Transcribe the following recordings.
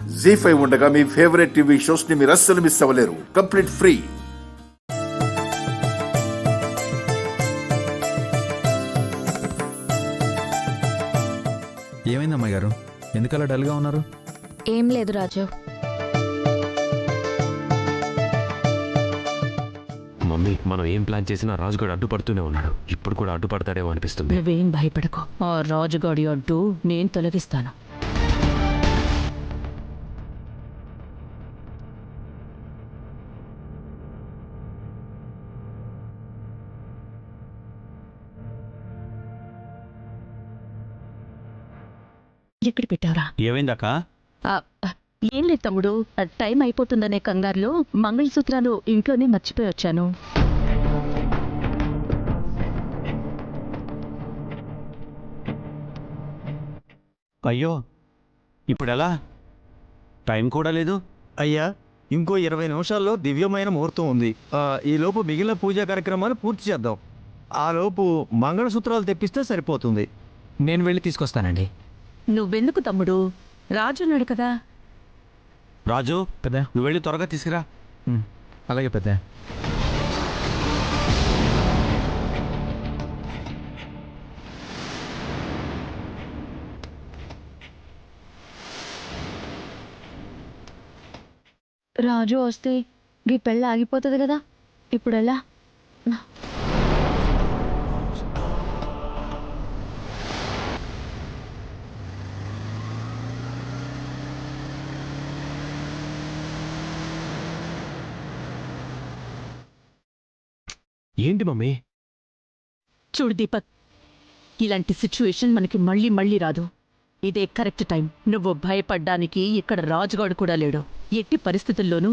జీ5 ఉండగా మీ favourite TV shows ని మీరు అస్సలు మిస్ అవ్వలేరు. Complete free. ఏమైంది అమ్మాయి గారు, ఎందుకలా డల్గా ఉన్నారు? ఏం లేదు రాజు. మమ్మీ, మనం ఏం ప్లాన్ చేసినా రాజుగాడు అడ్డుపడుతూనే ఉన్నాడు. ఇప్పుడు కూడా అడ్డుపడతాడేమో అనిపిస్తుంది. నువ్వేం భయపడకు, ఆ రాజుగాడి అడ్డు నేను తొలగిస్తాను. ఎక్కడ పెట్టావురా? ఏమైందక్క? ఏం లేదు తమ్ముడు, టైం అయిపోతుందనే కంగారులో మంగళసూత్రాలు ఇంట్లోనే మర్చిపోయి వచ్చాను. అయ్యో, ఇప్పుడెలా? టైం కూడా లేదు. అయ్యా, ఇంకో 20 నిమిషాల్లో దివ్యమైన ముహూర్తం ఉంది. ఈలోపు మిగిలిన పూజా కార్యక్రమాలు పూర్తి చేద్దాం. ఆలోపు మంగళసూత్రాలు తెప్పిస్తే సరిపోతుంది. నేను వెళ్ళి తీసుకొస్తానండి. నువ్వెందుకు తమ్ముడు, రాజు ఉన్నాడు కదా. రాజు పెద్ద, నువ్వు వెళ్ళి త్వరగా తీసుకురా. అలాగే పెద్ద. రాజు వస్తే గీ పెళ్ళి ఆగిపోతుంది కదా. ఇప్పుడు ఎలా? ఏంటి మమ్మీ? చూడు దీపక్, ఇలాంటి సిచ్యువేషన్ మనకి మళ్ళీ మళ్ళీ రాదు. ఇదే కరెక్ట్ టైం. నువ్వు భయపడ్డానికి ఇక్కడ రాజుగాడు కూడా లేడు. ఎట్టి పరిస్థితుల్లోనూ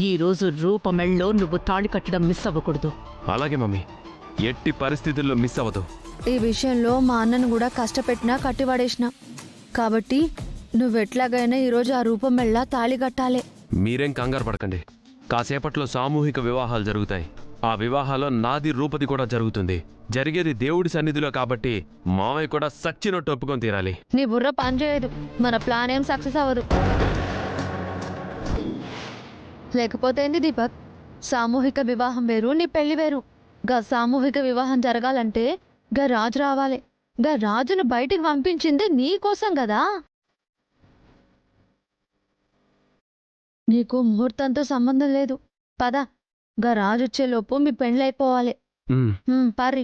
ఈ రోజు రూపమెళ్ళలో నువ్వు తాళి కట్టడం మిస్ అవ్వకూడదు. అలాగే మమ్మీ, ఎట్టి పరిస్థితుల్లో మిస్ అవ్వదు. ఈ విషయంలో మా అన్నను కూడా కష్టపెట్టినా కట్టిపడేసిన. కాబట్టి నువ్వెట్లాగైనా ఈరోజు ఆ రూపం మెళ్ళ తాళి కట్టాలి. మీరేం కంగారు పడకండి. కాసేపట్లో సామూహిక వివాహాలు జరుగుతాయి. ఆ వివాహాల్లో నాది రూపది కూడా జరుగుతుంది. జరిగేది దేవుడి సన్నిధిలో కాబట్టి మావయ్య కూడా సచ్చినట్టు ఒప్పుకొని తీరాలి. నీ బుర్ర పనిచేయదు, మన ప్లాన్ ఏం సక్సెస్ అవ్వదు. లేకపోతే ఏంది దీపక్, సామూహిక వివాహం వేరు, నీ పెళ్లి వేరు. గా సామూహిక వివాహం జరగాలంటే గా రాజు రావాలి. గా రాజును బయటికి పంపించింది నీ కోసం కదా. నీకు ముహూర్తంతో సంబంధం లేదు. పద, గా రాజు వచ్చేలోపు మీ పెళ్ళైపోవాలి. పారి.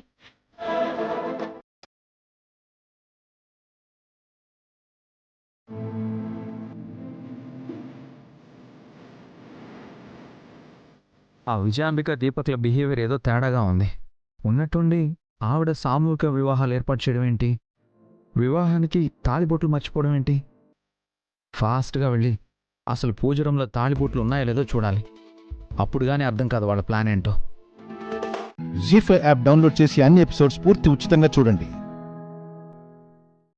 ఆ విజయాంబిక దీపక్ల బిహేవియర్ ఏదో తేడాగా ఉంది. ఉన్నట్టుండి ఆవిడ సామూహిక వివాహాలు ఏర్పాటు చేయడం ఏంటి? వివాహానికి తాళిబొట్లు మర్చిపోవడం ఏంటి? ఫాస్ట్గా వెళ్ళి అసలు పూజ రూమ్లో తాళిబొట్లు ఉన్నాయో లేదో చూడాలి. అప్పుడు కానీ అర్థం కాదు వాళ్ళ ప్లాన్ ఏంటో. జీ5 యాప్ డౌన్లోడ్ చేసి అన్ని ఎపిసోడ్స్ పూర్తి ఉచితంగా చూడండి.